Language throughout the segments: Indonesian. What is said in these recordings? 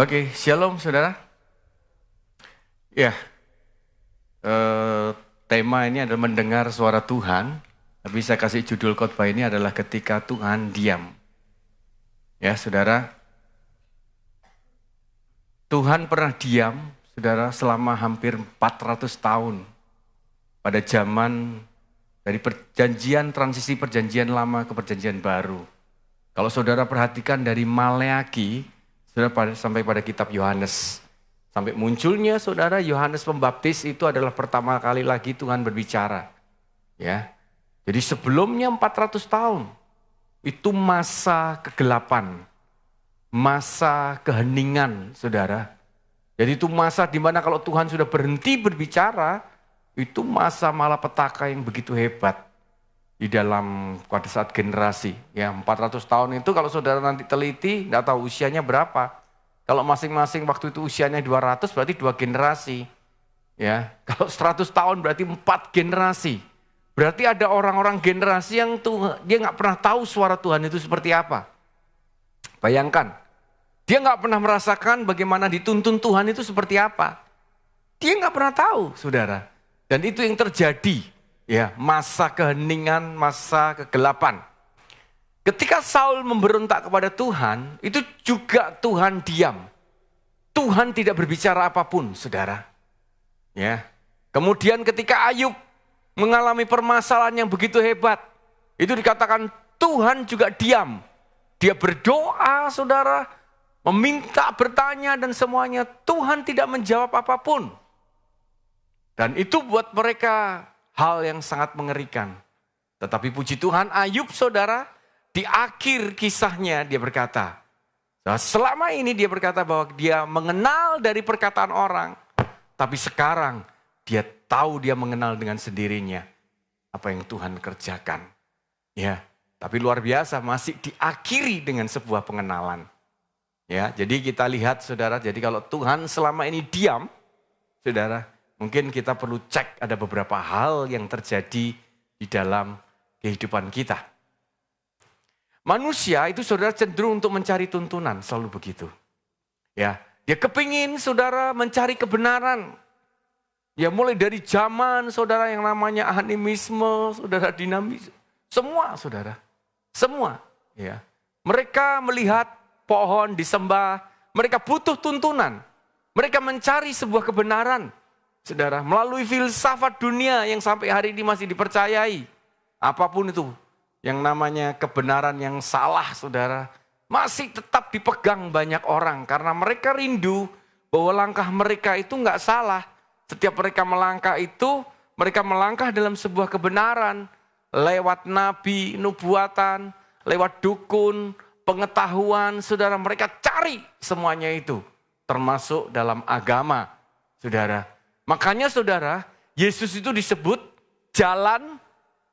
Oke, shalom saudara. Ya, tema ini adalah mendengar suara Tuhan. Tapi saya kasih judul khotbah ini adalah ketika Tuhan diam. Ya saudara, Tuhan pernah diam, saudara, selama hampir 400 tahun. Pada zaman dari perjanjian, transisi perjanjian lama ke perjanjian baru. Kalau saudara perhatikan dari Maleaki, saudara sampai pada kitab Yohanes. Sampai munculnya saudara Yohanes Pembaptis itu adalah pertama kali lagi Tuhan berbicara. Ya. Jadi sebelumnya 400 tahun itu masa kegelapan, masa keheningan saudara. Jadi itu masa di mana kalau Tuhan sudah berhenti berbicara, itu masa malapetaka yang begitu hebat di dalam pada saat generasi. Ya 400 tahun itu kalau saudara nanti teliti, tidak tahu usianya berapa. Kalau masing-masing waktu itu usianya 200 berarti 2 generasi. Ya, kalau 100 tahun berarti 4 generasi. Berarti ada orang-orang generasi yang dia nggak pernah tahu suara Tuhan itu seperti apa. Bayangkan, dia nggak pernah merasakan bagaimana dituntun Tuhan itu seperti apa. Dia nggak pernah tahu, saudara. Dan itu yang terjadi, ya, masa keheningan, masa kegelapan. Ketika Saul memberontak kepada Tuhan, itu juga Tuhan diam. Tuhan tidak berbicara apapun, saudara. Ya. Kemudian ketika Ayub mengalami permasalahan yang begitu hebat, itu dikatakan Tuhan juga diam. Dia berdoa, saudara, meminta, bertanya dan semuanya. Tuhan tidak menjawab apapun. Dan itu buat mereka hal yang sangat mengerikan. Tetapi puji Tuhan, Ayub, saudara, di akhir kisahnya dia berkata, selama ini dia berkata bahwa dia mengenal dari perkataan orang, tapi sekarang dia tahu dia mengenal dengan sendirinya apa yang Tuhan kerjakan. Ya, tapi luar biasa masih diakhiri dengan sebuah pengenalan. Ya, jadi kita lihat saudara, jadi kalau Tuhan selama ini diam, saudara, mungkin kita perlu cek ada beberapa hal yang terjadi di dalam kehidupan kita. Manusia itu saudara cenderung untuk mencari tuntunan, selalu begitu. Ya, dia kepingin saudara mencari kebenaran. Ya mulai dari zaman saudara yang namanya animisme, saudara dinamis, semua saudara, semua. Ya, mereka melihat pohon disembah, mereka butuh tuntunan, mereka mencari sebuah kebenaran, saudara, melalui filsafat dunia yang sampai hari ini masih dipercayai, apapun itu. Yang namanya kebenaran yang salah, saudara, masih tetap dipegang banyak orang. Karena mereka rindu bahwa langkah mereka itu nggak salah. Setiap mereka melangkah itu, mereka melangkah dalam sebuah kebenaran. Lewat nabi, nubuatan, lewat dukun, pengetahuan, saudara. Mereka cari semuanya itu. Termasuk dalam agama, saudara. Makanya saudara, Yesus itu disebut jalan,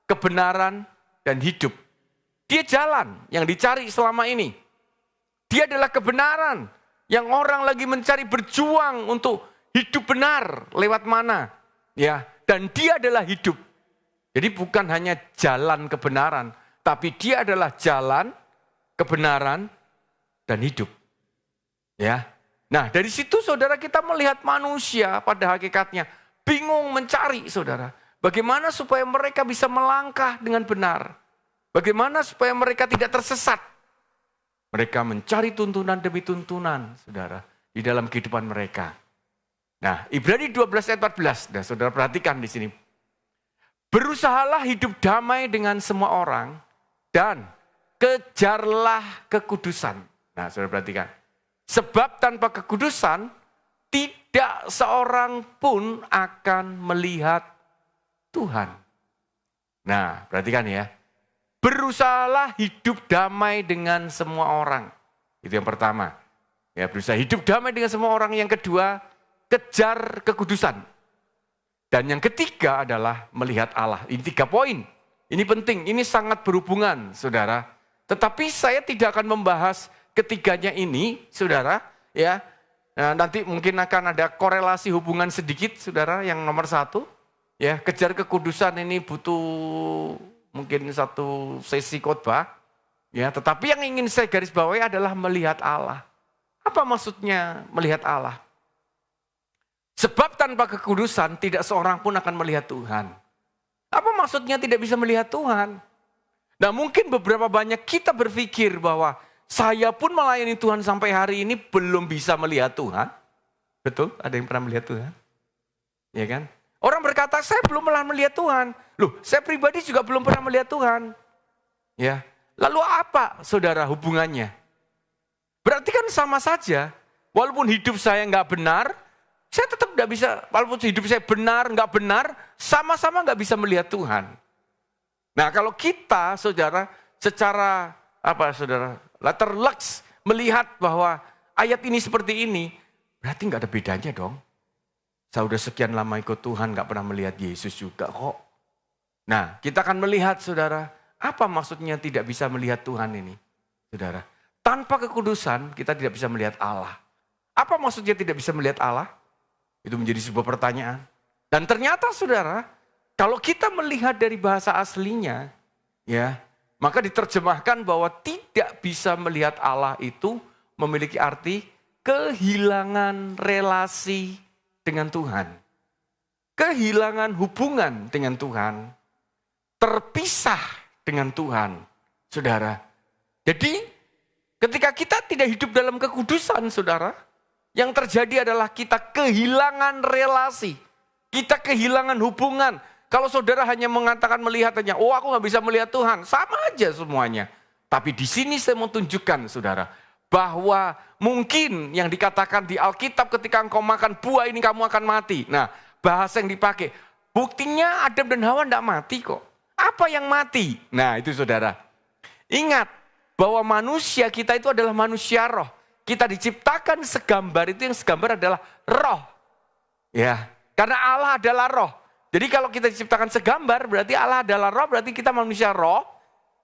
kebenaran, dan hidup. Dia jalan yang dicari selama ini. Dia adalah kebenaran yang orang lagi mencari berjuang untuk hidup benar lewat mana. Ya, dan dia adalah hidup. Jadi bukan hanya jalan kebenaran, tapi dia adalah jalan, kebenaran, dan hidup. Ya. Nah, dari situ saudara kita melihat manusia pada hakikatnya bingung mencari, saudara. Bagaimana supaya mereka bisa melangkah dengan benar? Bagaimana supaya mereka tidak tersesat? Mereka mencari tuntunan demi tuntunan, saudara, di dalam kehidupan mereka. Nah, Ibrani 12 ayat 14, nah, saudara perhatikan di sini. Berusahalah hidup damai dengan semua orang dan kejarlah kekudusan. Nah, saudara perhatikan. Sebab tanpa kekudusan, tidak seorang pun akan melihat Tuhan. Nah, perhatikan ya. Berusahalah hidup damai dengan semua orang. Itu yang pertama. Ya, berusaha hidup damai dengan semua orang. Yang kedua, kejar kekudusan. Dan yang ketiga adalah melihat Allah. Ini 3 poin. Ini penting, ini sangat berhubungan, saudara. Tetapi saya tidak akan membahas ketiganya ini, saudara. Ya, nah, nanti mungkin akan ada korelasi hubungan sedikit, saudara. Yang nomor 1. Ya, kejar kekudusan ini butuh mungkin satu sesi khotbah. Ya, tetapi yang ingin saya garis bawahi adalah melihat Allah. Apa maksudnya melihat Allah? Sebab tanpa kekudusan tidak seorang pun akan melihat Tuhan. Apa maksudnya tidak bisa melihat Tuhan? Nah mungkin beberapa banyak kita berpikir bahwa saya pun melayani Tuhan sampai hari ini belum bisa melihat Tuhan. Betul? Ada yang pernah melihat Tuhan? Ya kan? Orang berkata saya belum pernah melihat Tuhan. Loh, saya pribadi juga belum pernah melihat Tuhan. Ya. Lalu apa saudara hubungannya? Berarti kan sama saja. Walaupun hidup saya nggak benar, saya tetap nggak bisa. Walaupun hidup saya benar, nggak benar, sama-sama nggak bisa melihat Tuhan. Nah kalau kita saudara secara terleks melihat bahwa ayat ini seperti ini, berarti nggak ada bedanya dong. Saya udah sekian lama ikut Tuhan nggak pernah melihat Yesus juga kok. Nah kita akan melihat saudara, apa maksudnya tidak bisa melihat Tuhan ini? Saudara, tanpa kekudusan kita tidak bisa melihat Allah. Apa maksudnya tidak bisa melihat Allah? Itu menjadi sebuah pertanyaan. Dan ternyata saudara, kalau kita melihat dari bahasa aslinya, ya, maka diterjemahkan bahwa tidak bisa melihat Allah itu memiliki arti kehilangan relasi dengan Tuhan. Kehilangan hubungan dengan Tuhan. Terpisah dengan Tuhan, saudara. Jadi ketika kita tidak hidup dalam kekudusan, saudara, yang terjadi adalah kita kehilangan relasi. Kita kehilangan hubungan. Kalau saudara hanya mengatakan melihat hanya, oh aku gak bisa melihat Tuhan. Sama aja semuanya. Tapi di sini saya mau tunjukkan saudara. Bahwa mungkin yang dikatakan di Alkitab ketika engkau makan buah ini kamu akan mati. Nah bahasa yang dipakai. Buktinya Adam dan Hawa gak mati kok. Apa yang mati? Nah itu saudara. Ingat bahwa manusia kita itu adalah manusia roh. Kita diciptakan segambar, itu yang segambar adalah roh. Ya, karena Allah adalah roh. Jadi kalau kita diciptakan segambar, berarti Allah adalah roh, berarti kita manusia roh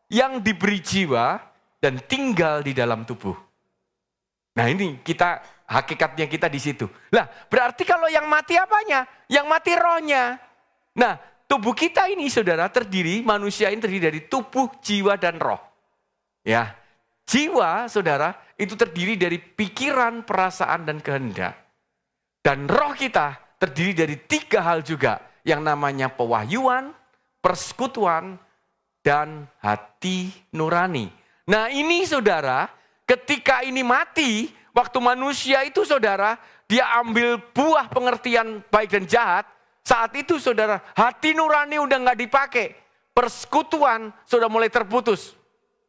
yang diberi jiwa dan tinggal di dalam tubuh. Nah ini kita, hakikatnya kita di situ. Nah berarti kalau yang mati apanya? Yang mati rohnya. Nah tubuh kita ini saudara terdiri, manusia ini terdiri dari tubuh, jiwa, dan roh. Ya, jiwa saudara itu terdiri dari pikiran, perasaan, dan kehendak. Dan roh kita terdiri dari 3 hal juga. Yang namanya pewahyuan, persekutuan, dan hati nurani. Nah ini saudara, ketika ini mati, waktu manusia itu saudara, dia ambil buah pengertian baik dan jahat. Saat itu saudara, hati nurani udah gak dipakai. Persekutuan sudah mulai terputus.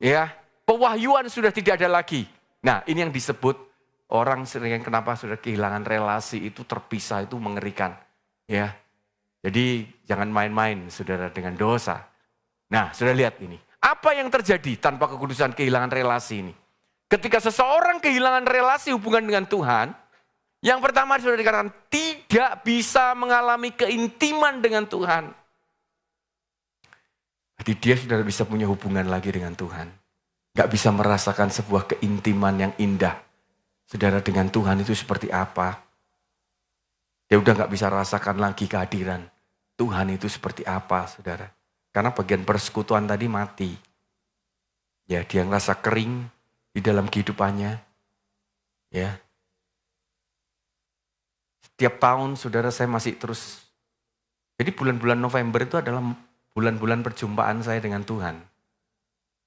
Ya, pewahyuan sudah tidak ada lagi. Nah ini yang disebut orang sering kenapa sudah kehilangan relasi itu terpisah, itu mengerikan. Ya. Jadi jangan main-main saudara dengan dosa. Nah saudara lihat ini. Apa yang terjadi tanpa kekudusan kehilangan relasi ini? Ketika seseorang kehilangan relasi hubungan dengan Tuhan. Yang pertama sudah dikatakan tidak bisa mengalami keintiman dengan Tuhan. Jadi dia sudah bisa punya hubungan lagi dengan Tuhan. Gak bisa merasakan sebuah keintiman yang indah. Saudara dengan Tuhan itu seperti apa? Dia udah gak bisa rasakan lagi kehadiran Tuhan itu seperti apa, saudara. Karena bagian persekutuan tadi mati. Ya, dia ngerasa kering di dalam kehidupannya. Ya. Setiap tahun, saudara, saya masih terus. Jadi bulan-bulan November itu adalah bulan-bulan perjumpaan saya dengan Tuhan.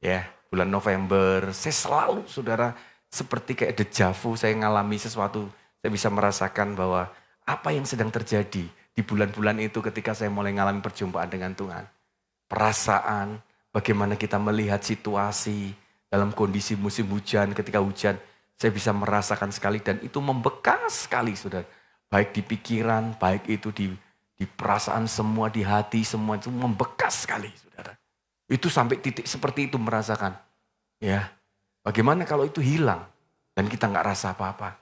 Ya, bulan November, saya selalu, saudara, seperti kayak dejavu, saya ngalami sesuatu. Saya bisa merasakan bahwa apa yang sedang terjadi di bulan-bulan itu ketika saya mulai mengalami perjumpaan dengan Tuhan. Perasaan, bagaimana kita melihat situasi dalam kondisi musim hujan, ketika hujan, saya bisa merasakan sekali dan itu membekas sekali, saudara. Baik di pikiran, baik itu di perasaan semua, di hati semua itu membekas sekali, saudara. Itu sampai titik seperti itu merasakan. Ya, bagaimana kalau itu hilang dan kita nggak rasa apa-apa.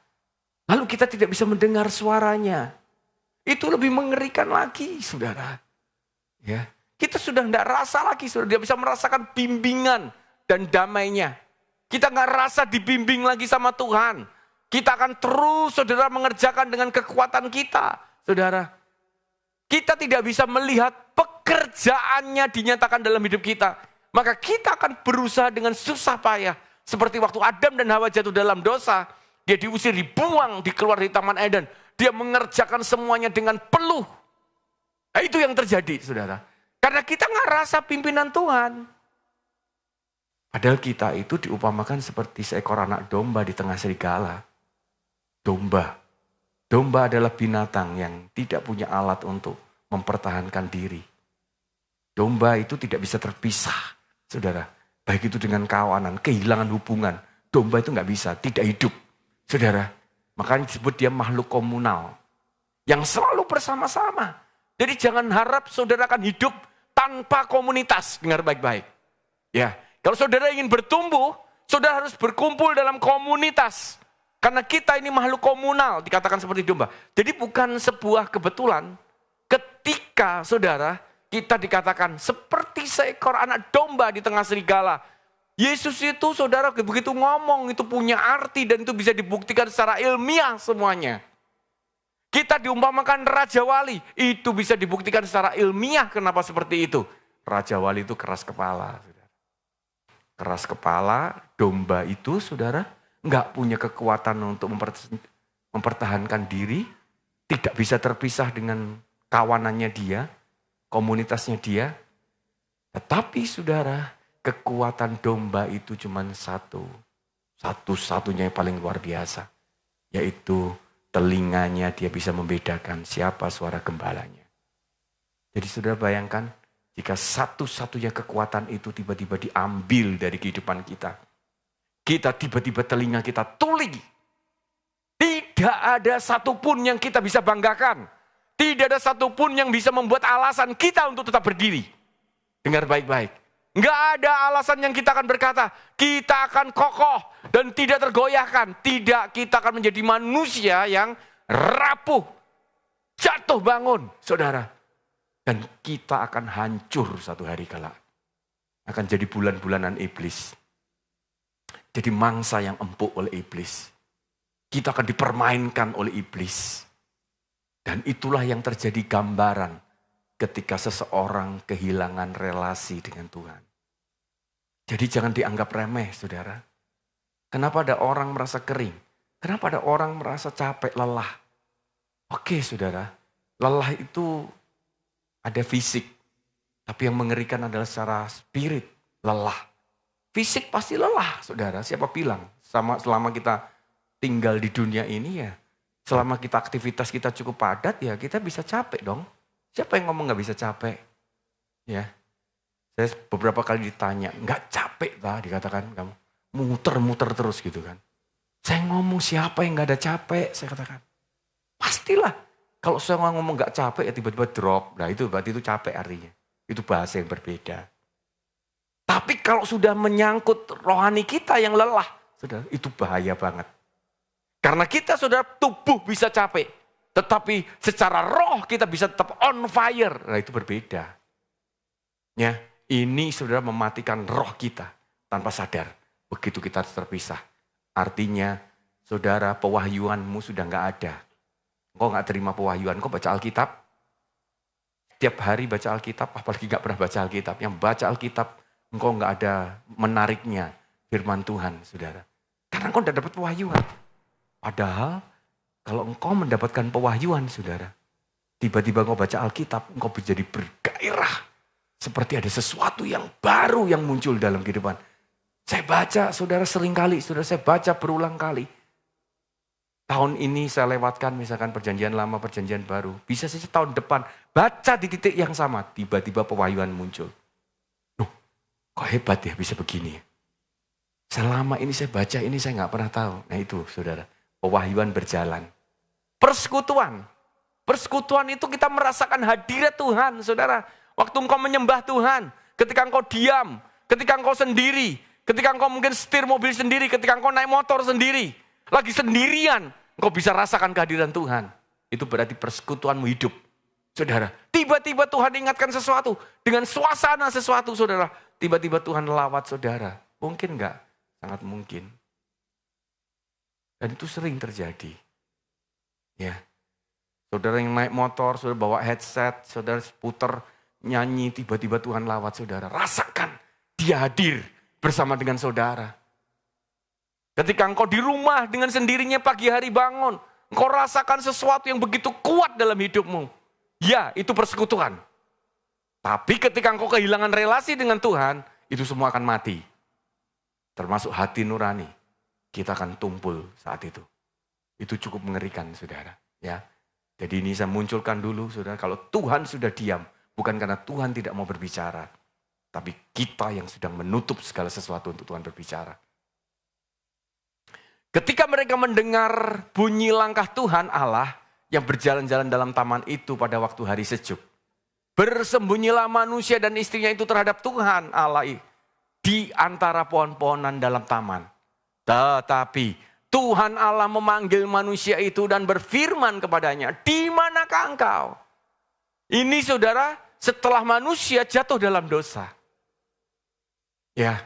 Lalu kita tidak bisa mendengar suaranya. Itu lebih mengerikan lagi, saudara. Ya, kita sudah tidak rasa lagi, saudara. Dia bisa merasakan bimbingan dan damainya. Kita nggak rasa dibimbing lagi sama Tuhan. Kita akan terus, saudara, mengerjakan dengan kekuatan kita, saudara. Kita tidak bisa melihat pekerjaannya dinyatakan dalam hidup kita. Maka kita akan berusaha dengan susah payah. Seperti waktu Adam dan Hawa jatuh dalam dosa. Dia diusir, dibuang, dikeluar dari Taman Eden. Dia mengerjakan semuanya dengan peluh. Nah, itu yang terjadi, saudara. Karena kita nggak rasa pimpinan Tuhan. Padahal kita itu diupamakan seperti seekor anak domba di tengah serigala. Domba. Domba adalah binatang yang tidak punya alat untuk mempertahankan diri. Domba itu tidak bisa terpisah, saudara. Baik itu dengan kawanan, kehilangan hubungan. Domba itu nggak bisa, tidak hidup, saudara. Makanya disebut dia makhluk komunal. Yang selalu bersama-sama. Jadi jangan harap saudara akan hidup tanpa komunitas. Dengar baik-baik. Ya, kalau saudara ingin bertumbuh, saudara harus berkumpul dalam komunitas. Karena kita ini makhluk komunal, dikatakan seperti domba. Jadi bukan sebuah kebetulan ketika saudara kita dikatakan seperti seekor anak domba di tengah serigala. Yesus itu saudara begitu ngomong itu punya arti dan itu bisa dibuktikan secara ilmiah semuanya. Kita diumpamakan Raja Wali, itu bisa dibuktikan secara ilmiah kenapa seperti itu. Raja Wali itu keras kepala. Saudara. Keras kepala, domba itu saudara nggak punya kekuatan untuk mempertahankan diri, tidak bisa terpisah dengan kawanannya dia, komunitasnya dia. Tetapi saudara, kekuatan domba itu cuma satu-satunya yang paling luar biasa. Yaitu telinganya dia bisa membedakan siapa suara gembalanya. Jadi saudara bayangkan, jika satu-satunya kekuatan itu tiba-tiba diambil dari kehidupan kita. Kita tiba-tiba telinga kita tuli. Tidak ada satupun yang kita bisa banggakan. Tidak ada satupun yang bisa membuat alasan kita untuk tetap berdiri. Dengar baik-baik. Enggak ada alasan yang kita akan berkata, kita akan kokoh dan tidak tergoyahkan. Tidak, kita akan menjadi manusia yang rapuh, jatuh bangun, saudara. Dan kita akan hancur satu hari kelak. Akan jadi bulan-bulanan iblis. Jadi mangsa yang empuk oleh iblis. Kita akan dipermainkan oleh iblis. Dan itulah yang terjadi gambaran ketika seseorang kehilangan relasi dengan Tuhan. Jadi jangan dianggap remeh, saudara. Kenapa ada orang merasa kering? Kenapa ada orang merasa capek, lelah? Oke, saudara. Lelah itu ada fisik. Tapi yang mengerikan adalah secara spirit, lelah. Fisik pasti lelah, saudara. Siapa bilang? Selama kita tinggal di dunia ini ya. Selama kita aktivitas kita cukup padat ya kita bisa capek dong. Siapa yang ngomong gak bisa capek? Ya. Saya beberapa kali ditanya, gak capek lah dikatakan kamu. Muter-muter terus gitu kan. Saya ngomong siapa yang gak ada capek? Saya katakan, pastilah. Kalau saya ngomong gak capek ya tiba-tiba drop. Nah itu berarti itu capek artinya. Itu bahasa yang berbeda. Tapi kalau sudah menyangkut rohani kita yang lelah, saudara, itu bahaya banget. Karena kita saudara tubuh bisa capek. Tetapi secara roh kita bisa tetap on fire. Nah itu berbeda. Ya, ini saudara mematikan roh kita tanpa sadar. Begitu kita terpisah. Artinya saudara pewahyuanmu sudah gak ada. Engkau gak terima pewahyuan, engkau baca Alkitab. Tiap hari baca Alkitab, apalagi gak pernah baca Alkitab. Yang baca Alkitab, engkau gak ada menariknya firman Tuhan, saudara. Karena engkau tidak dapat pewahyuan. Padahal kalau engkau mendapatkan pewahyuan, saudara. Tiba-tiba engkau baca Alkitab, engkau menjadi bergairah. Seperti ada sesuatu yang baru yang muncul dalam kehidupan. Saya baca, saudara sering kali, saudara saya baca berulang kali. Tahun ini saya lewatkan misalkan perjanjian lama, perjanjian baru. Bisa saja tahun depan, baca di titik yang sama. Tiba-tiba pewahyuan muncul. Loh, kok hebat ya bisa begini. Selama ini saya baca ini saya gak pernah tahu. Nah itu saudara, pewahyuan berjalan. Persekutuan. Persekutuan itu kita merasakan hadirat Tuhan, saudara. Waktu engkau menyembah Tuhan, ketika engkau diam, ketika engkau sendiri, ketika engkau mungkin setir mobil sendiri, ketika engkau naik motor sendiri, lagi sendirian, engkau bisa rasakan kehadiran Tuhan. Itu berarti persekutuanmu hidup. Saudara, tiba-tiba Tuhan ingatkan sesuatu, dengan suasana sesuatu, saudara. Tiba-tiba Tuhan lawat saudara. Mungkin enggak? Sangat mungkin. Dan itu sering terjadi. Ya. Saudara yang naik motor, saudara bawa headset, saudara puter, nyanyi, tiba-tiba Tuhan lawat saudara. Rasakan, dia hadir bersama dengan saudara. Ketika engkau di rumah dengan sendirinya pagi hari bangun, engkau rasakan sesuatu yang begitu kuat dalam hidupmu. Ya, itu persekutuan. Tapi ketika engkau kehilangan relasi dengan Tuhan, itu semua akan mati. Termasuk hati nurani. Kita akan tumpul saat itu. Itu cukup mengerikan, saudara. Ya, jadi ini saya munculkan dulu, saudara. Kalau Tuhan sudah diam, bukan karena Tuhan tidak mau berbicara. Tapi kita yang sedang menutup segala sesuatu untuk Tuhan berbicara. Ketika mereka mendengar bunyi langkah Tuhan Allah yang berjalan-jalan dalam taman itu pada waktu hari sejuk. Bersembunyilah manusia dan istrinya itu terhadap Tuhan Allah di antara pohon-pohonan dalam taman. Tetapi Tuhan Allah memanggil manusia itu dan berfirman kepadanya, "Di manakah engkau?" Ini saudara, setelah manusia jatuh dalam dosa. Ya,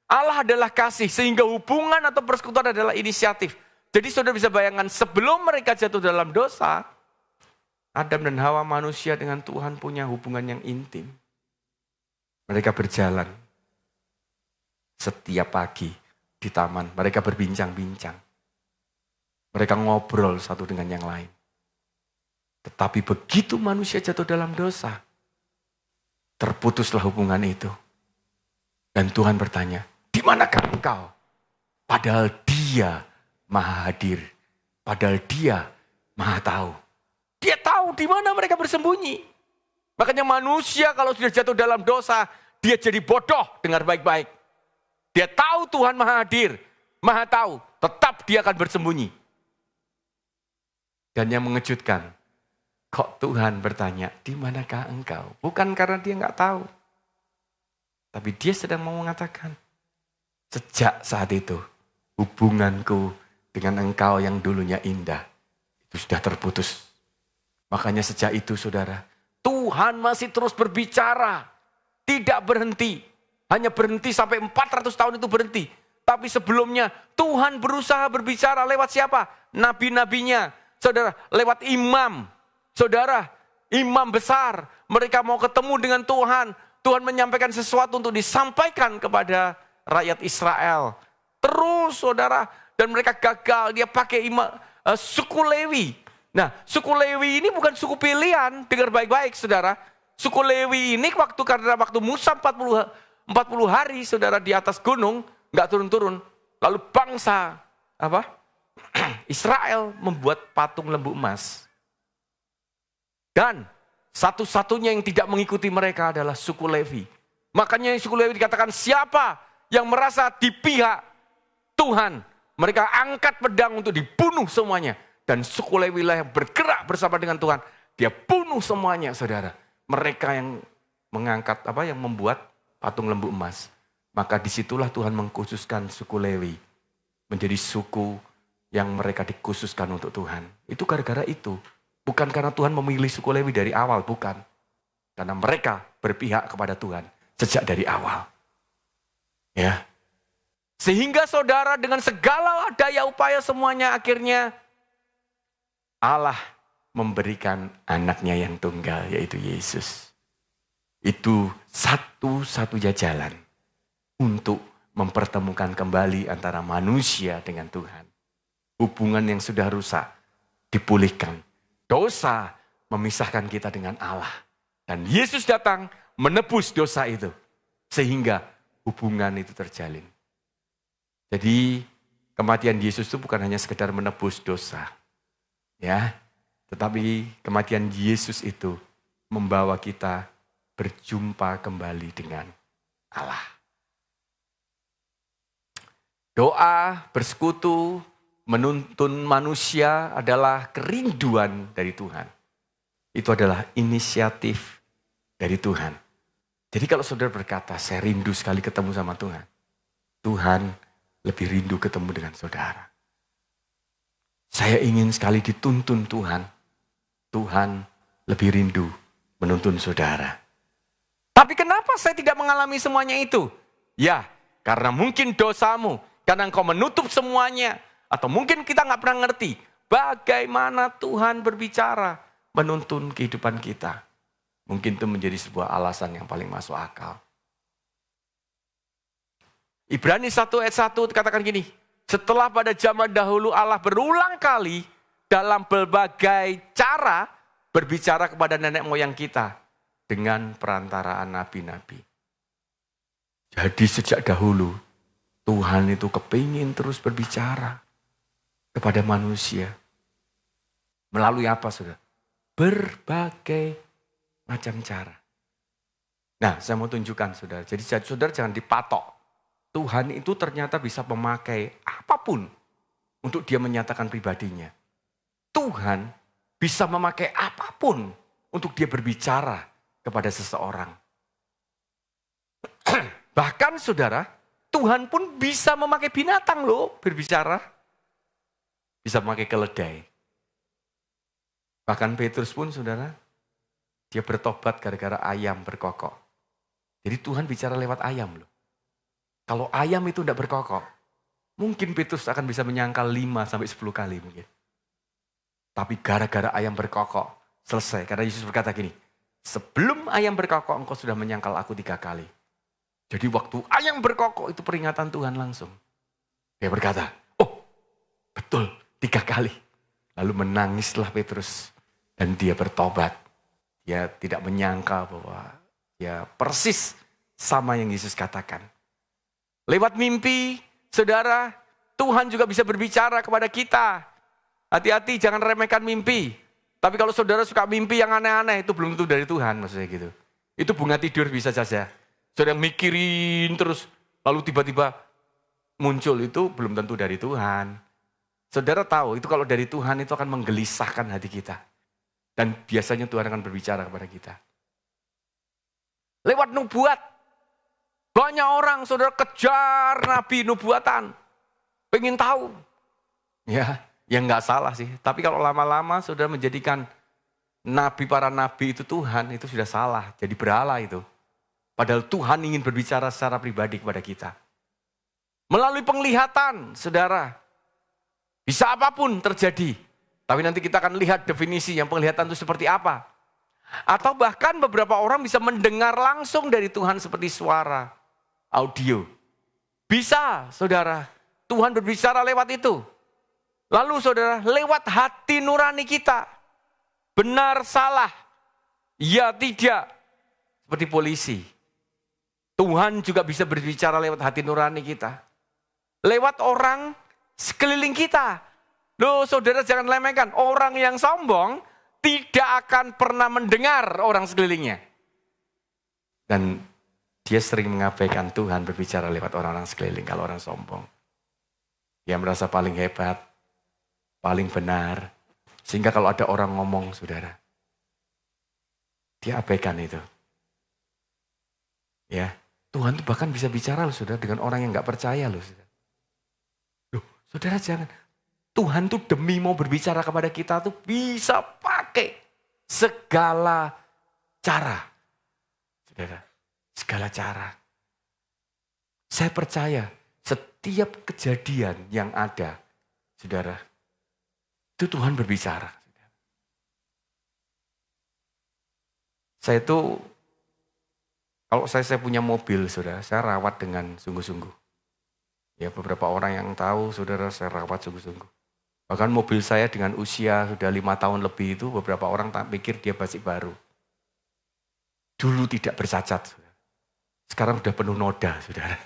Allah adalah kasih, sehingga hubungan atau persekutuan adalah inisiatif. Jadi saudara bisa bayangkan, sebelum mereka jatuh dalam dosa, Adam dan Hawa manusia dengan Tuhan punya hubungan yang intim. Mereka berjalan setiap pagi di taman, mereka berbincang-bincang. Mereka ngobrol satu dengan yang lain. Tetapi begitu manusia jatuh dalam dosa, terputuslah hubungan itu. Dan Tuhan bertanya, "Di manakah engkau?" Padahal Dia Maha Hadir. Padahal Dia Maha Tahu. Dia tahu di mana mereka bersembunyi. Makanya manusia kalau sudah jatuh dalam dosa, dia jadi bodoh. Dengar baik-baik. Dia tahu Tuhan Maha Hadir, Maha Tahu. Tetap dia akan bersembunyi. Dan yang mengejutkan, kok Tuhan bertanya, "Di manakah engkau?" Bukan karena dia nggak tahu. Tapi dia sedang mau mengatakan, sejak saat itu, hubunganku dengan engkau yang dulunya indah, itu sudah terputus. Makanya sejak itu saudara, Tuhan masih terus berbicara. Tidak berhenti. Hanya berhenti sampai 400 tahun itu berhenti. Tapi sebelumnya Tuhan berusaha berbicara lewat siapa? Nabi-nabinya. Saudara, lewat imam. Saudara, imam besar. Mereka mau ketemu dengan Tuhan. Tuhan menyampaikan sesuatu untuk disampaikan kepada rakyat Israel. Terus saudara, dan mereka gagal. Dia pakai suku Lewi. Nah, suku Lewi ini bukan suku pilihan. Dengar baik-baik saudara. Suku Lewi ini karena waktu Musa 40 hari saudara di atas gunung. Nggak turun-turun. Lalu bangsa Israel membuat patung lembu emas. Dan satu-satunya yang tidak mengikuti mereka adalah suku Levi. Makanya suku Levi dikatakan siapa yang merasa di pihak Tuhan. Mereka angkat pedang untuk dibunuh semuanya. Dan suku Levi lah yang bergerak bersama dengan Tuhan. Dia bunuh semuanya saudara. Mereka yang mengangkat yang membuat patung lembu emas. Maka disitulah Tuhan mengkhususkan suku Lewi. Menjadi suku yang mereka dikhususkan untuk Tuhan. Itu gara-gara itu. Bukan karena Tuhan memilih suku Lewi dari awal, bukan. Karena mereka berpihak kepada Tuhan sejak dari awal. Ya. Sehingga saudara dengan segala daya upaya semuanya akhirnya Allah memberikan anaknya yang tunggal yaitu Yesus. Itu satu-satunya jalan untuk mempertemukan kembali antara manusia dengan Tuhan. Hubungan yang sudah rusak dipulihkan. Dosa memisahkan kita dengan Allah. Dan Yesus datang menebus dosa itu. Sehingga hubungan itu terjalin. Jadi kematian Yesus itu bukan hanya sekedar menebus dosa. Ya, tetapi kematian Yesus itu membawa kita berjumpa kembali dengan Allah. Doa, bersekutu, menuntun manusia adalah kerinduan dari Tuhan. Itu adalah inisiatif dari Tuhan. Jadi kalau saudara berkata, saya rindu sekali ketemu sama Tuhan. Tuhan lebih rindu ketemu dengan saudara. Saya ingin sekali dituntun Tuhan. Tuhan lebih rindu menuntun saudara. Tapi kenapa saya tidak mengalami semuanya itu? Ya, karena mungkin dosamu. Karena engkau menutup semuanya. Atau mungkin kita nggak pernah ngerti bagaimana Tuhan berbicara menuntun kehidupan kita. Mungkin itu menjadi sebuah alasan yang paling masuk akal. Ibrani 1 ayat 1 katakan gini. Setelah pada zaman dahulu Allah berulang kali dalam berbagai cara berbicara kepada nenek moyang kita dengan perantaraan nabi-nabi. Jadi sejak dahulu Tuhan itu kepingin terus berbicara kepada manusia. Melalui apa, saudara? Berbagai macam cara. Nah, saya mau tunjukkan, saudara. Jadi saudara jangan dipatok. Tuhan itu ternyata bisa memakai apapun untuk dia menyatakan pribadinya. Tuhan bisa memakai apapun untuk dia berbicara kepada seseorang. Bahkan saudara, Tuhan pun bisa memakai binatang loh berbicara. Bisa memakai keledai. Bahkan Petrus pun saudara, dia bertobat gara-gara ayam berkokok. Jadi Tuhan bicara lewat ayam loh. Kalau ayam itu tidak berkokok, mungkin Petrus akan bisa menyangkal 5-10 kali mungkin. Tapi gara-gara ayam berkokok, selesai. Karena Yesus berkata gini, sebelum ayam berkokok engkau sudah menyangkal aku 3 kali. Jadi waktu ayam berkokok itu peringatan Tuhan langsung. Dia berkata, oh betul 3 kali. Lalu menangislah Petrus dan dia bertobat. Dia tidak menyangka bahwa dia persis sama yang Yesus katakan. Lewat mimpi, saudara, Tuhan juga bisa berbicara kepada kita. Hati-hati jangan remehkan mimpi. Tapi kalau saudara suka mimpi yang aneh-aneh, itu belum tentu dari Tuhan maksudnya gitu. Itu bunga tidur bisa saja. Saudara yang mikirin terus, lalu tiba-tiba muncul, itu belum tentu dari Tuhan. Saudara tahu, itu kalau dari Tuhan itu akan menggelisahkan hati kita. Dan biasanya Tuhan akan berbicara kepada kita. Lewat nubuat. Banyak orang saudara kejar nabi nubuatan. Pengen tahu. Ya nggak salah sih. Tapi kalau lama-lama saudara menjadikan para nabi itu Tuhan, itu sudah salah. Jadi berhala itu. Padahal Tuhan ingin berbicara secara pribadi kepada kita. Melalui penglihatan, saudara. Bisa apapun terjadi. Tapi nanti kita akan lihat definisi yang penglihatan itu seperti apa. Atau bahkan beberapa orang bisa mendengar langsung dari Tuhan seperti suara, audio. Bisa, saudara. Tuhan berbicara lewat itu. Lalu saudara, lewat hati nurani kita. Benar, salah. Ya, tidak. Seperti polisi. Tuhan juga bisa berbicara lewat hati nurani kita. Lewat orang sekeliling kita. Loh, saudara jangan lemehkan. Orang yang sombong tidak akan pernah mendengar orang sekelilingnya. Dan dia sering mengabaikan Tuhan berbicara lewat orang-orang sekeliling kalau orang sombong. Dia merasa paling hebat, paling benar. Sehingga kalau ada orang ngomong, saudara, dia abaikan itu. Ya, Tuhan itu bahkan bisa bicara loh, saudara, dengan orang yang gak percaya loh, saudara. Loh, saudara jangan. Tuhan tuh demi mau berbicara kepada kita tuh bisa pakai segala cara. Saudara, segala cara. Saya percaya setiap kejadian yang ada, saudara, itu Tuhan berbicara. Saya itu, kalau saya punya mobil, saudara, saya rawat dengan sungguh-sungguh. Ya, beberapa orang yang tahu, saudara, saya rawat sungguh-sungguh. Bahkan mobil saya dengan usia sudah 5 tahun lebih itu, beberapa orang tak pikir dia masih baru. Dulu tidak bercacat, saudara. Sekarang sudah penuh noda, saudara.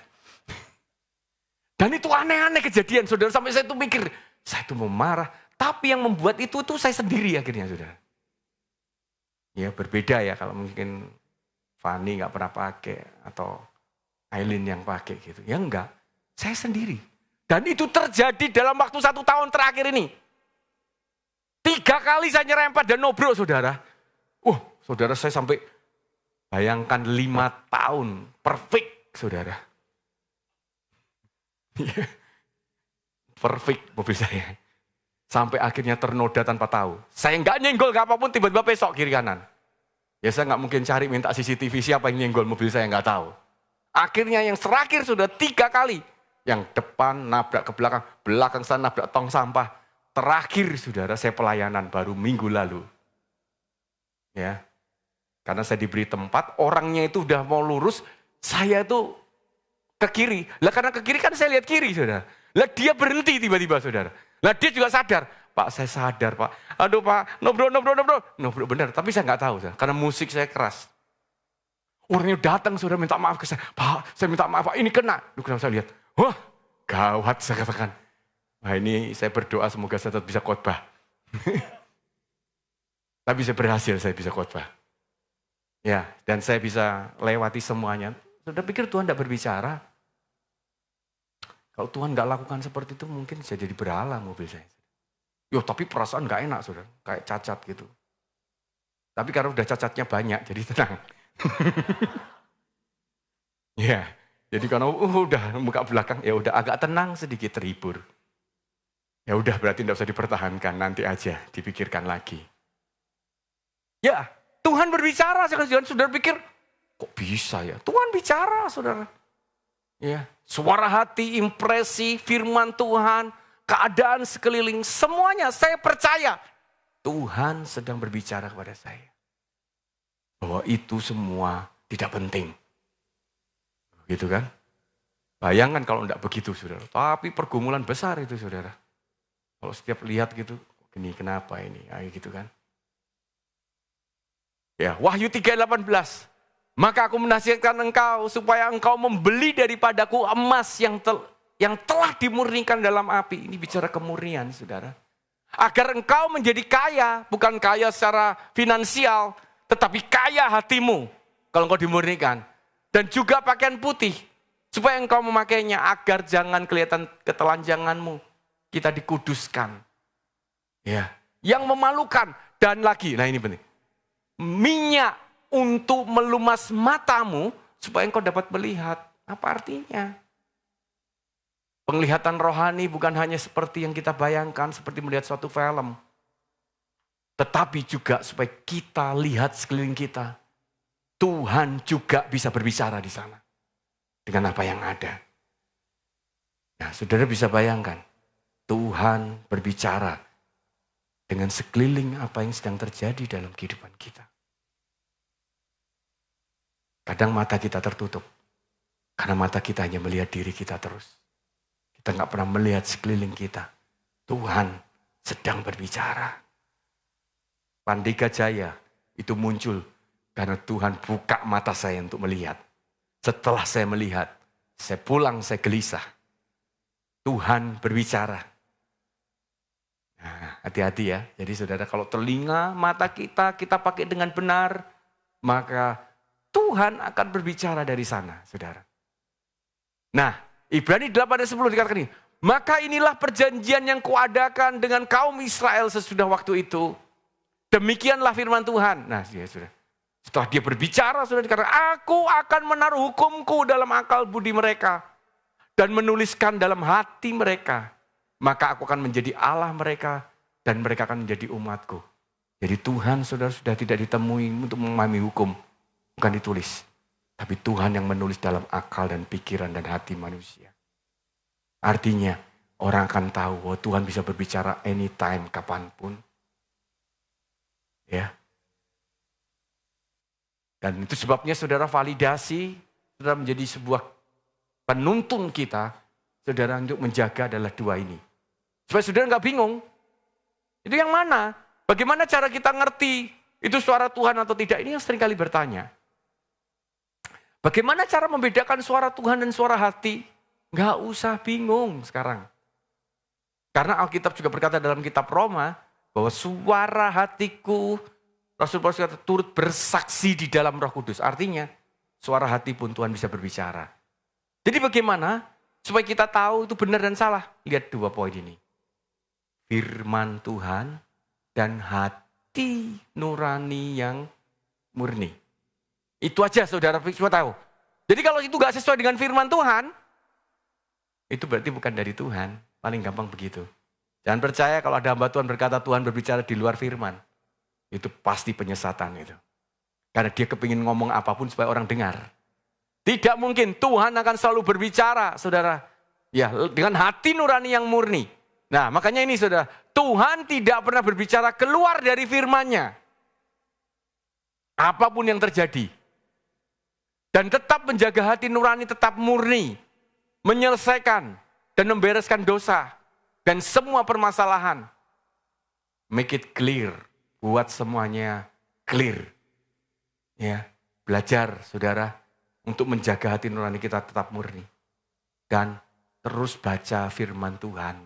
Dan itu aneh-aneh kejadian, saudara. Sampai saya tuh mikir, saya tuh mau marah. Tapi yang membuat itu tuh saya sendiri akhirnya, saudara. Ya berbeda ya kalau mungkin Fanny gak pernah pakai atau Aileen yang pakai gitu. Ya enggak, saya sendiri. Dan itu terjadi dalam waktu 1 tahun terakhir ini. 3 kali saya nyerempet dan nobrok, saudara. Saudara, saya sampai bayangkan 5 tahun. Perfect, saudara. Perfect mobil saya. Sampai akhirnya ternoda tanpa tahu. Saya nggak nyenggol gak apapun, tiba-tiba pesok kiri kanan. Ya saya nggak mungkin cari minta CCTV siapa yang nyenggol mobil saya, nggak tahu. Akhirnya yang terakhir sudah 3 kali. Yang depan nabrak ke belakang, belakang sana nabrak tong sampah. Terakhir saudara saya pelayanan baru minggu lalu. Ya, karena saya diberi tempat, orangnya itu udah mau lurus, saya tuh ke kiri. Lah karena ke kiri kan saya lihat kiri saudara. Lah dia berhenti tiba-tiba saudara. Lah dia juga sadar, Pak saya sadar Pak. Aduh Pak, nobrok benar. Tapi saya nggak tahu karena musik saya keras. Orangnya datang saudara minta maaf ke saya. Pak saya minta maaf Pak, ini kena. Duh, kenapa saya lihat, wah gawat saya katakan. Wah ini saya berdoa semoga saya tetap bisa khotbah. Tapi saya berhasil, saya bisa khotbah. Ya, dan saya bisa lewati semuanya. Sudah pikir Tuhan tidak berbicara? Kalau Tuhan nggak lakukan seperti itu mungkin saya jadi berhala mobil saya. Yo, tapi perasaan nggak enak saudara, kayak cacat gitu. Tapi karena udah cacatnya banyak, jadi tenang. Ya, jadi karena udah muka belakang, ya udah agak tenang sedikit terhibur. Ya udah berarti tidak usah dipertahankan, nanti aja dipikirkan lagi. Ya, Tuhan berbicara, saudara pikir, kok bisa ya? Tuhan bicara, saudara. Ya, suara hati, impresi, firman Tuhan, keadaan sekeliling, semuanya saya percaya. Tuhan sedang berbicara kepada saya. Bahwa itu semua tidak penting. Gitu kan? Bayangkan kalau tidak begitu, saudara. Tapi pergumulan besar itu, saudara. Kalau setiap lihat gitu, ini kenapa ini? Gitu kan? Ya, Wahyu 3:18. Maka aku menasihatkan engkau supaya engkau membeli daripadaku emas yang telah dimurnikan dalam api. Ini bicara kemurnian, saudara. Agar engkau menjadi kaya, bukan kaya secara finansial, tetapi kaya hatimu kalau engkau dimurnikan. Dan juga pakaian putih, supaya engkau memakainya agar jangan kelihatan ketelanjanganmu. Kita dikuduskan. Ya, yang memalukan dan lagi, nah ini penting. Minyak untuk melumas matamu supaya engkau dapat melihat. Apa artinya? Penglihatan rohani bukan hanya seperti yang kita bayangkan, seperti melihat suatu film. Tetapi juga supaya kita lihat sekeliling kita. Tuhan juga bisa berbicara di sana. Dengan apa yang ada. Nah, saudara bisa bayangkan. Tuhan berbicara dengan sekeliling apa yang sedang terjadi dalam kehidupan kita. Kadang mata kita tertutup. Karena mata kita hanya melihat diri kita terus. Kita nggak pernah melihat sekeliling kita. Tuhan sedang berbicara. Pandega Jaya itu muncul karena Tuhan buka mata saya untuk melihat. Setelah saya melihat, saya pulang, saya gelisah. Tuhan berbicara. Nah, hati-hati ya. Jadi saudara, kalau telinga mata kita pakai dengan benar, maka Tuhan akan berbicara dari sana, saudara. Nah, Ibrani 8:10 dikatakan ini. Maka inilah perjanjian yang kuadakan dengan kaum Israel sesudah waktu itu. Demikianlah firman Tuhan. Nah, ya sudah. Setelah dia berbicara, sudah dikatakan, aku akan menaruh hukumku dalam akal budi mereka. Dan menuliskan dalam hati mereka. Maka aku akan menjadi Allah mereka. Dan mereka akan menjadi umatku. Jadi Tuhan saudara sudah tidak ditemui untuk memahami hukum. Bukan ditulis. Tapi Tuhan yang menulis dalam akal dan pikiran dan hati manusia. Artinya orang akan tahu bahwa Tuhan bisa berbicara anytime, kapanpun. Ya. Dan itu sebabnya saudara validasi, saudara menjadi sebuah penuntun kita, saudara untuk menjaga adalah dua ini. Supaya saudara nggak bingung. Itu yang mana? Bagaimana cara kita ngerti itu suara Tuhan atau tidak? Ini yang sering kali bertanya. Bagaimana cara membedakan suara Tuhan dan suara hati? Nggak usah bingung sekarang. Karena Alkitab juga berkata dalam kitab Roma, bahwa suara hatiku, Rasul Paulus kata, turut bersaksi di dalam Roh Kudus. Artinya, suara hati pun Tuhan bisa berbicara. Jadi bagaimana supaya kita tahu itu benar dan salah? Lihat dua poin ini. Firman Tuhan dan hati nurani yang murni. Itu aja saudara semua tahu. Jadi kalau itu gak sesuai dengan firman Tuhan, itu berarti bukan dari Tuhan. Paling gampang begitu. Jangan percaya kalau ada hamba Tuhan berkata Tuhan berbicara di luar firman. Itu pasti penyesatan itu. Karena dia kepingin ngomong apapun supaya orang dengar. Tidak mungkin Tuhan akan selalu berbicara, saudara. Ya, dengan hati nurani yang murni. Nah, makanya ini saudara, Tuhan tidak pernah berbicara keluar dari firman-Nya. Apapun yang terjadi. Dan tetap menjaga hati nurani tetap murni. Menyelesaikan. dan membereskan dosa dan semua permasalahan. Make it clear, buat semuanya clear. Ya, belajar saudara untuk menjaga hati nurani kita tetap murni. Dan terus baca firman Tuhan.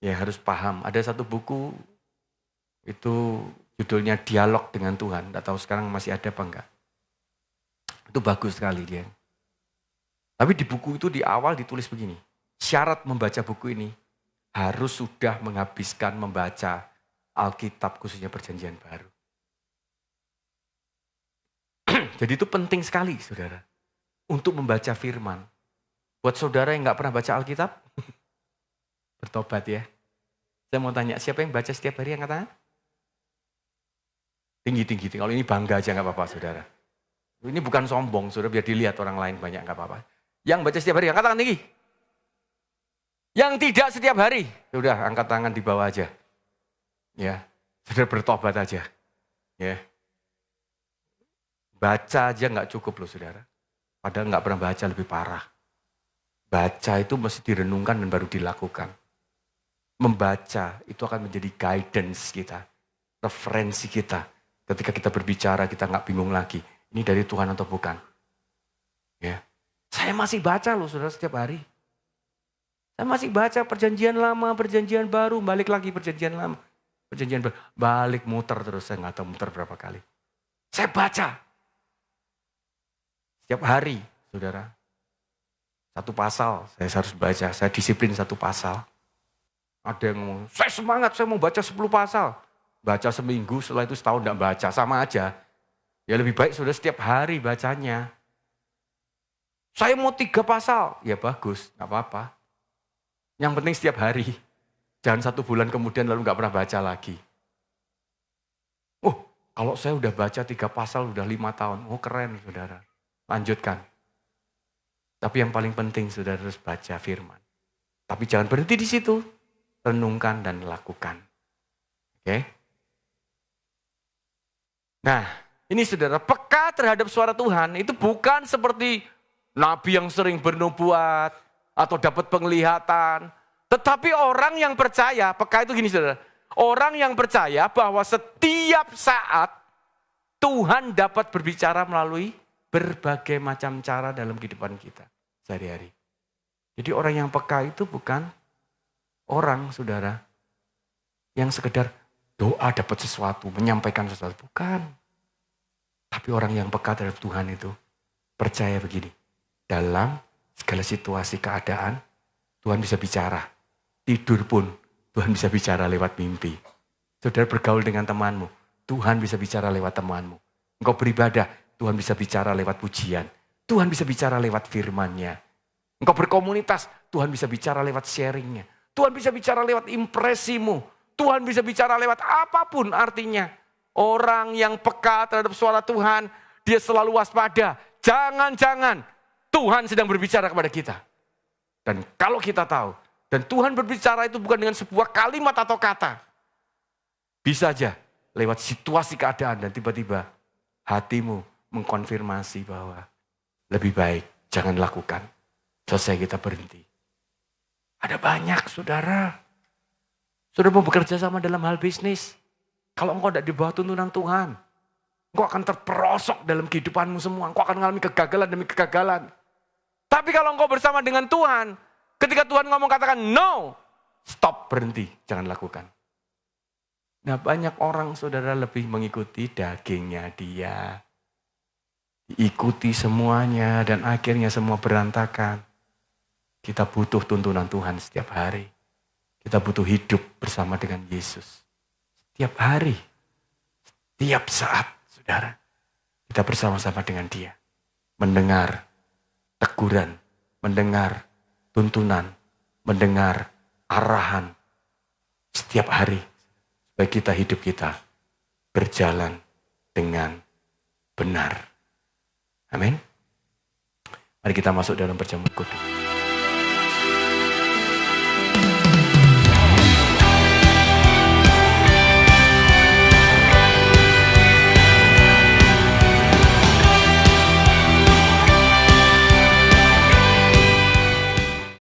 Ya harus paham, ada satu buku itu judulnya Dialog dengan Tuhan. Tidak tahu sekarang masih ada apa enggak. Itu bagus sekali dia. Tapi di buku itu di awal ditulis begini. Syarat membaca buku ini harus sudah menghabiskan membaca Alkitab khususnya Perjanjian Baru. Jadi itu penting sekali saudara. Untuk membaca firman. Buat saudara yang gak pernah baca Alkitab. Bertobat ya. Saya mau tanya siapa yang baca setiap hari yang kata? Tinggi. Kalau ini bangga aja gak apa-apa saudara. Ini bukan sombong saudara biar dilihat orang lain banyak gak apa-apa. Yang baca setiap hari angkat tangan tinggi. Yang tidak setiap hari. Sudah angkat tangan di bawah aja. Ya. Sudah bertobat aja. Ya. Baca aja gak cukup loh saudara. Padahal gak pernah baca lebih parah. Baca itu mesti direnungkan dan baru dilakukan. Membaca itu akan menjadi guidance kita. Referensi kita. Ketika kita berbicara kita gak bingung lagi. Ini dari Tuhan atau bukan. Ya. Saya masih baca loh saudara setiap hari. Saya masih baca perjanjian lama, perjanjian baru, balik lagi perjanjian lama. Perjanjian baru, balik muter terus, saya gak tahu muter berapa kali. Saya baca. Setiap hari saudara. Satu pasal, saya harus baca, saya disiplin satu pasal. Ada yang ngomong, saya semangat, saya mau baca 10 pasal. Baca seminggu, setelah itu setahun tidak baca, sama aja. Ya lebih baik sudah setiap hari bacanya. Saya mau 3 pasal, ya bagus, gak apa-apa. Yang penting setiap hari. Jangan 1 bulan kemudian lalu gak pernah baca lagi. Oh, kalau saya udah baca 3 pasal, udah 5 tahun. Oh keren saudara, lanjutkan. Tapi yang paling penting saudara harus baca firman. Tapi jangan berhenti di situ. Renungkan dan lakukan. Oke? Nah, ini saudara, peka terhadap suara Tuhan itu bukan seperti nabi yang sering bernubuat atau dapat penglihatan. Tetapi orang yang percaya, peka itu gini saudara. Orang yang percaya bahwa setiap saat Tuhan dapat berbicara melalui berbagai macam cara dalam kehidupan kita sehari-hari. Jadi orang yang peka itu bukan orang saudara yang sekedar doa dapat sesuatu, menyampaikan sesuatu. Bukan. Tapi orang yang peka terhadap Tuhan itu percaya begini. Dalam segala situasi keadaan Tuhan bisa bicara. Tidur pun Tuhan bisa bicara lewat mimpi. Saudara bergaul dengan temanmu, Tuhan bisa bicara lewat temanmu. Engkau beribadah, Tuhan bisa bicara lewat pujian. Tuhan bisa bicara lewat firman-Nya. Engkau berkomunitas, Tuhan bisa bicara lewat sharing-Nya. Tuhan bisa bicara lewat impresimu. Tuhan bisa bicara lewat apapun artinya. Orang yang peka terhadap suara Tuhan, dia selalu waspada. Jangan-jangan Tuhan sedang berbicara kepada kita. Dan kalau kita tahu, dan Tuhan berbicara itu bukan dengan sebuah kalimat atau kata. Bisa aja lewat situasi keadaan dan tiba-tiba hatimu mengkonfirmasi bahwa lebih baik jangan lakukan. Selesai kita berhenti. Ada banyak saudara. Saudara mau bekerja sama dalam hal bisnis. Kalau engkau tidak di bawah tuntunan Tuhan. Engkau akan terperosok dalam kehidupanmu semua. Engkau akan mengalami kegagalan demi kegagalan. Tapi kalau engkau bersama dengan Tuhan. Ketika Tuhan ngomong katakan no. Stop, berhenti, jangan lakukan. Nah banyak orang saudara lebih mengikuti dagingnya dia. Diikuti semuanya dan akhirnya semua berantakan. Kita butuh tuntunan Tuhan setiap hari. Kita butuh hidup bersama dengan Yesus. Setiap hari, setiap saat, saudara. Kita bersama-sama dengan Dia. Mendengar teguran, mendengar tuntunan, mendengar arahan. Setiap hari, supaya hidup kita berjalan dengan benar. Amin. Mari kita masuk dalam perjamuan kudus.